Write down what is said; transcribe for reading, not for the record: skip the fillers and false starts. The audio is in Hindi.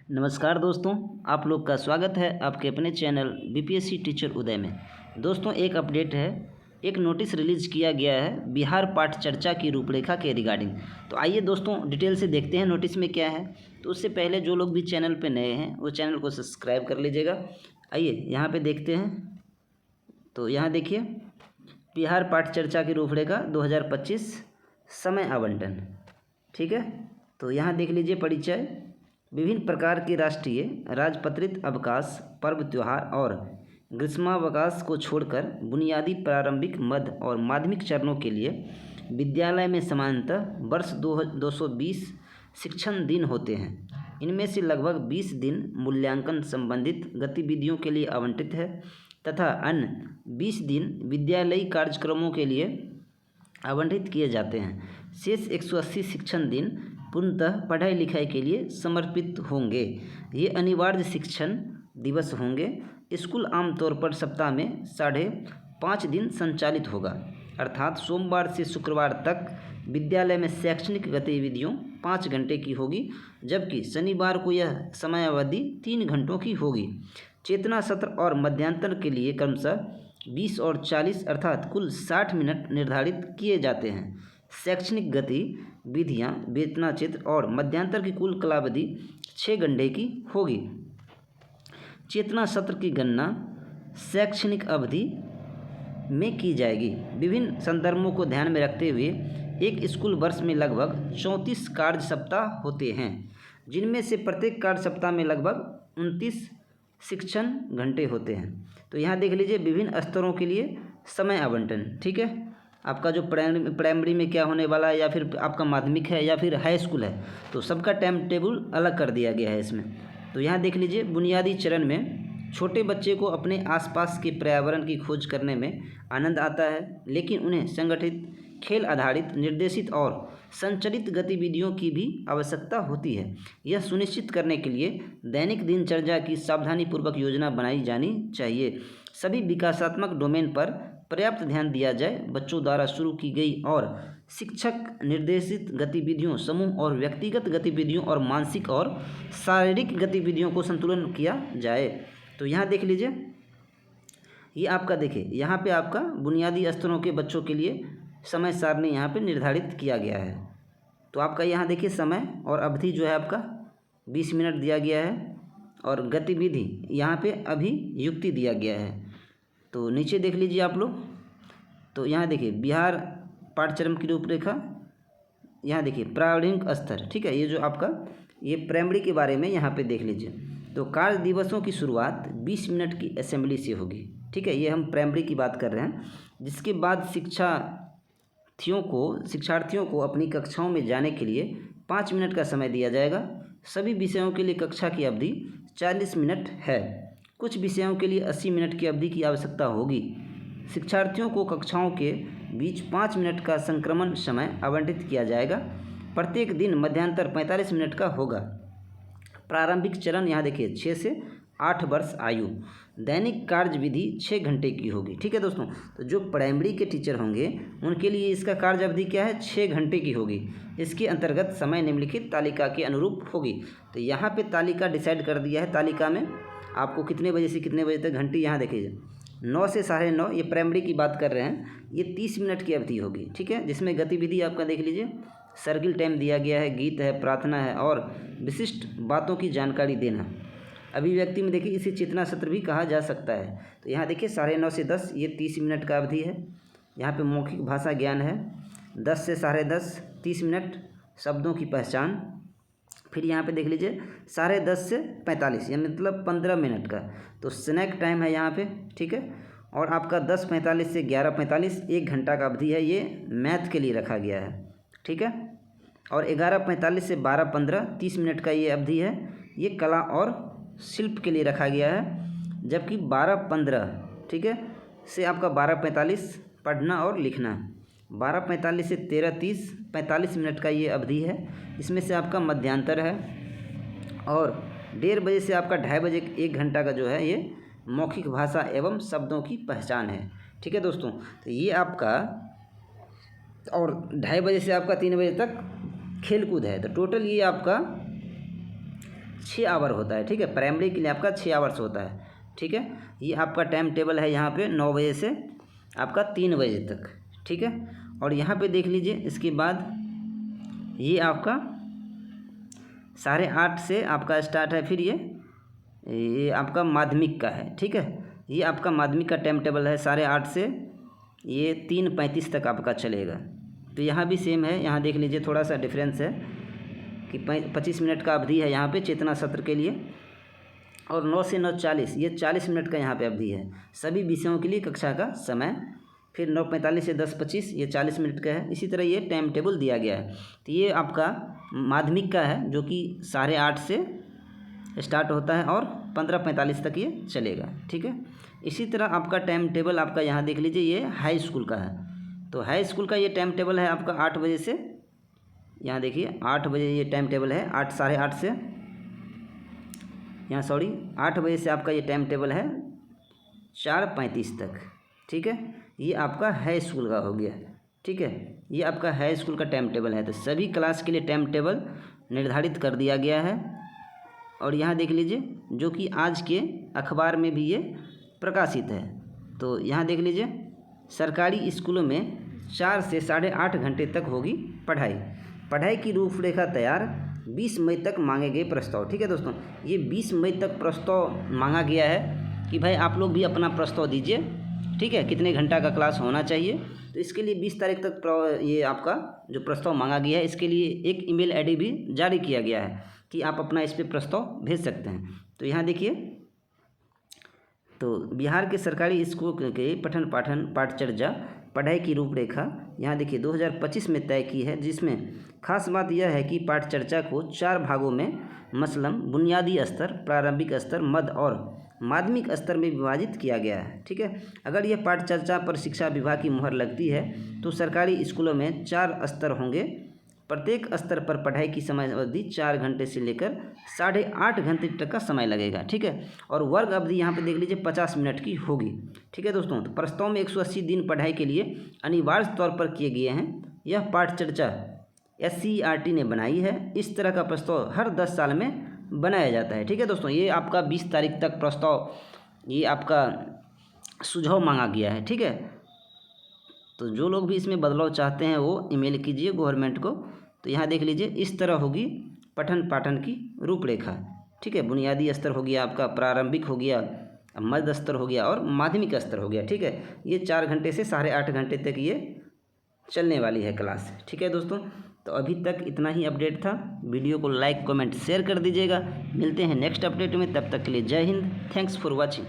नमस्कार दोस्तों, आप लोग का स्वागत है आपके अपने चैनल बीपीएससी टीचर उदय में। दोस्तों, एक अपडेट है, एक नोटिस रिलीज़ किया गया है बिहार पाठ चर्चा की रूपरेखा के रिगार्डिंग। तो आइए दोस्तों डिटेल से देखते हैं नोटिस में क्या है। तो उससे पहले जो लोग भी चैनल पे नए हैं वो चैनल को सब्सक्राइब कर लीजिएगा। आइए यहाँ पे देखते हैं। तो यहाँ देखिए, बिहार पाठ चर्चा की रूपरेखा 2025 समय आवंटन, ठीक है। तो यहाँ देख लीजिए परिचय। विभिन्न प्रकार के राष्ट्रीय राजपत्रित अवकाश, पर्व, त्यौहार और ग्रीष्मावकाश को छोड़कर बुनियादी, प्रारंभिक, मध्य और माध्यमिक चरणों के लिए विद्यालय में सामान्यतः वर्ष 220 शिक्षण दिन होते हैं। इनमें से लगभग 20 दिन मूल्यांकन संबंधित गतिविधियों के लिए आवंटित है तथा अन्य 20 दिन विद्यालयी कार्यक्रमों के लिए आवंटित किए जाते हैं। शेष 180 शिक्षण दिन पूर्णतः पढ़ाई लिखाई के लिए समर्पित होंगे। ये अनिवार्य शिक्षण दिवस होंगे। स्कूल आमतौर पर सप्ताह में 5.5 दिन संचालित होगा, अर्थात सोमवार से शुक्रवार तक विद्यालय में शैक्षणिक गतिविधियों 5 घंटे की होगी, जबकि शनिवार को यह समय अवधि 3 घंटों की होगी। चेतना सत्र और मध्यांतर के लिए क्रमशः 20 और 40 अर्थात कुल 60 मिनट निर्धारित किए जाते हैं। शैक्षणिक गतिविधियाँ वेतना चित्र और मध्यांतर की कुल कालावधि 6 घंटे की होगी। चेतना सत्र की गणना शैक्षणिक अवधि में की जाएगी। विभिन्न संदर्भों को ध्यान में रखते हुए एक स्कूल वर्ष में लगभग 34 कार्य सप्ताह होते हैं, जिनमें से प्रत्येक कार्य सप्ताह में लगभग 29 शिक्षण घंटे होते हैं। तो यहाँ देख लीजिए विभिन्न स्तरों के लिए समय आवंटन, ठीक है। आपका जो प्राइमरी में क्या होने वाला है, या फिर आपका माध्यमिक है, या फिर हाई स्कूल है, तो सबका टाइम टेबल अलग कर दिया गया है इसमें। तो यहाँ देख लीजिए बुनियादी चरण में छोटे बच्चे को अपने आसपास के पर्यावरण की खोज करने में आनंद आता है, लेकिन उन्हें संगठित, खेल आधारित, निर्देशित और संचालित गतिविधियों की भी आवश्यकता होती है। यह सुनिश्चित करने के लिए दैनिक दिनचर्या की सावधानीपूर्वक योजना बनाई जानी चाहिए। सभी विकासात्मक डोमेन पर पर्याप्त ध्यान दिया जाए। बच्चों द्वारा शुरू की गई और शिक्षक निर्देशित गतिविधियों, समूह और व्यक्तिगत गतिविधियों और मानसिक और शारीरिक गतिविधियों को संतुलन किया जाए। तो यहाँ देख लीजिए, ये आपका देखिए यहाँ पे आपका बुनियादी स्तरों के बच्चों के लिए समय सारणी यहाँ पे निर्धारित किया गया है। तो आपका यहाँ देखिए समय और अवधि जो है आपका 20 मिनट दिया गया है, और गतिविधि यहाँ पे अभी युक्ति दिया गया है। तो नीचे देख लीजिए आप लोग, तो यहाँ देखिए बिहार पाठ्यक्रम की रूपरेखा, यहाँ देखिए प्रारंभिक स्तर, ठीक है। ये जो आपका ये प्राइमरी के बारे में यहाँ पे देख लीजिए। तो कार्य दिवसों की शुरुआत 20 मिनट की असेंबली से होगी, ठीक है। ये हम प्राइमरी की बात कर रहे हैं। जिसके बाद शिक्षार्थियों को अपनी कक्षाओं में जाने के लिए 5 मिनट का समय दिया जाएगा। सभी विषयों के लिए कक्षा की अवधि 40 मिनट है। कुछ विषयों के लिए 80 मिनट की अवधि की आवश्यकता होगी। शिक्षार्थियों को कक्षाओं के बीच 5 मिनट का संक्रमण समय आवंटित किया जाएगा। प्रत्येक दिन मध्यांतर 45 मिनट का होगा। प्रारंभिक चरण यहाँ देखिए 6 से 8 वर्ष आयु। दैनिक कार्य विधि 6 घंटे की होगी, ठीक है दोस्तों। तो जो प्राइमरी के टीचर होंगे उनके लिए इसका कार्य अवधि क्या है, 6 घंटे की होगी। इसके अंतर्गत समय निम्नलिखित तालिका के अनुरूप होगी। तो यहाँ पे तालिका डिसाइड कर दिया है। तालिका में आपको कितने बजे से कितने बजे तक घंटी, यहाँ देखिए 9 से 9:30, ये प्राइमरी की बात कर रहे हैं। ये 30 मिनट की अवधि होगी, ठीक है। जिसमें गतिविधि आपका देख लीजिए सर्किल टाइम दिया गया है, गीत है, प्रार्थना है और विशिष्ट बातों की जानकारी देना। अभिव्यक्ति में देखिए इसे चेतना सत्र भी कहा जा सकता है। तो यहाँ देखिए 9:30 से 10, ये 30 मिनट का अवधि है। यहाँ पे मौखिक भाषा ज्ञान है 10 से 10:30, 30 मिनट शब्दों की पहचान। फिर यहाँ पे देख लीजिए 10:30 से 45, यानी मतलब 15 मिनट का तो स्नैक टाइम है यहाँ पे, ठीक है। और आपका 10:45 से 11:45 1 घंटा का अवधि है, ये मैथ के लिए रखा गया है, ठीक है। और 11:45 से 12:15 30 मिनट का ये अवधि है, ये कला और शिल्प के लिए रखा गया है। जबकि 12:15, ठीक है, से आपका 12:45 पढ़ना और लिखना। 12:45 से 13:30 45 मिनट का ये अवधि है। इसमें से आपका मध्यांतर है, और 1:30 बजे से आपका 2:30 बजे 1 घंटा का जो है ये मौखिक भाषा एवं शब्दों की पहचान है, ठीक है दोस्तों। तो ये आपका, और 2:30 बजे से आपका 3 बजे तक खेल कूद है। तो टोटल ये आपका 6 आवर होता है, ठीक है। प्राइमरी के लिए आपका 6 आवर्स होता है, ठीक है। ये आपका टाइम टेबल है यहाँ पे 9 बजे से आपका 3 बजे तक, ठीक है। और यहाँ पे देख लीजिए, इसके बाद ये आपका 8:30 से आपका स्टार्ट है। फिर ये आपका माध्यमिक का है, ठीक है। ये आपका माध्यमिक का टाइम टेबल है 8:30 से ये 3:35 तक आपका चलेगा। तो यहाँ भी सेम है, यहाँ देख लीजिए थोड़ा सा डिफरेंस है कि 25 मिनट का अवधि है यहाँ पे चेतना सत्र के लिए, और 9 से 9:40 ये 40 मिनट का यहाँ पे अवधि है सभी विषयों के लिए कक्षा का समय। फिर 9:45 से 10:25 ये 40 मिनट का है। इसी तरह ये टाइम टेबल दिया गया है। तो ये आपका माध्यमिक का है जो कि 8:30 से स्टार्ट होता है और 15:45 तक ये चलेगा, ठीक है। इसी तरह आपका टाइम टेबल आपका यहाँ देख लीजिए, ये हाई स्कूल का है। तो हाई स्कूल का ये टाइम टेबल है आपका 8 बजे से, यहाँ देखिए 8 बजे ये टाइम टेबल है, 8:30 से यहाँ 8 बजे से आपका ये टाइम टेबल है 4:35 तक, ठीक है। ये आपका हाई स्कूल का हो गया, ठीक है। ये आपका हाई स्कूल का टाइम टेबल है। तो सभी क्लास के लिए टाइम टेबल निर्धारित कर दिया गया है। और यहाँ देख लीजिए जो कि आज के अखबार में भी ये प्रकाशित है। तो यहाँ देख लीजिए, सरकारी स्कूलों में 4 से 8.5 घंटे तक होगी पढ़ाई की रूपरेखा तैयार, 20 मई तक मांगे गए प्रस्ताव, ठीक है दोस्तों। ये 20 मई तक प्रस्ताव मांगा गया है कि भाई आप लोग भी अपना प्रस्ताव दीजिए, ठीक है, कितने घंटा का क्लास होना चाहिए। तो इसके लिए 20 तारीख तक ये आपका जो प्रस्ताव मांगा गया है, इसके लिए एक ईमेल आईडी भी जारी किया गया है कि आप अपना इस पर प्रस्ताव भेज सकते हैं। तो यहाँ देखिए, तो बिहार के सरकारी स्कूल के पठन पाठन पाठचर्या पढ़ाई की रूपरेखा यहाँ देखिए 2025 में तय की है, जिसमें खास बात यह है कि पाठचर्या को 4 भागों में मसलन बुनियादी स्तर, प्रारंभिक स्तर, मध्य और माध्यमिक स्तर में विभाजित किया गया है, ठीक है। अगर यह पाठचर्या पर शिक्षा विभाग की मुहर लगती है तो सरकारी स्कूलों में 4 स्तर होंगे। प्रत्येक स्तर पर पढ़ाई की समय अवधि 4 घंटे से लेकर 8.5 घंटे तक का समय लगेगा, ठीक है। और वर्ग अवधि यहाँ पे देख लीजिए 50 मिनट की होगी, ठीक है दोस्तों। तो प्रस्ताव में 180 दिन पढ़ाई के लिए अनिवार्य तौर पर किए गए हैं। यह पाठचर्या SCERT ने बनाई है। इस तरह का प्रस्ताव हर 10 साल में बनाया जाता है, ठीक है दोस्तों। ये आपका 20 तारीख तक प्रस्ताव ये आपका सुझाव मांगा गया है, ठीक है। तो जो लोग भी इसमें बदलाव चाहते हैं वो ईमेल कीजिए गवर्नमेंट को। तो यहाँ देख लीजिए, इस तरह होगी पठन पाठन की रूपरेखा, ठीक है। बुनियादी स्तर हो गया आपका, प्रारंभिक हो गया, मध्य स्तर हो गया और माध्यमिक स्तर हो गया, ठीक है। ये 4 घंटे से 8.5 घंटे तक ये चलने वाली है क्लास, ठीक है दोस्तों। तो अभी तक इतना ही अपडेट था। वीडियो को लाइक कमेंट शेयर कर दीजिएगा। मिलते हैं नेक्स्ट अपडेट में, तब तक के लिए जय हिंद, थैंक्स फॉर वॉचिंग।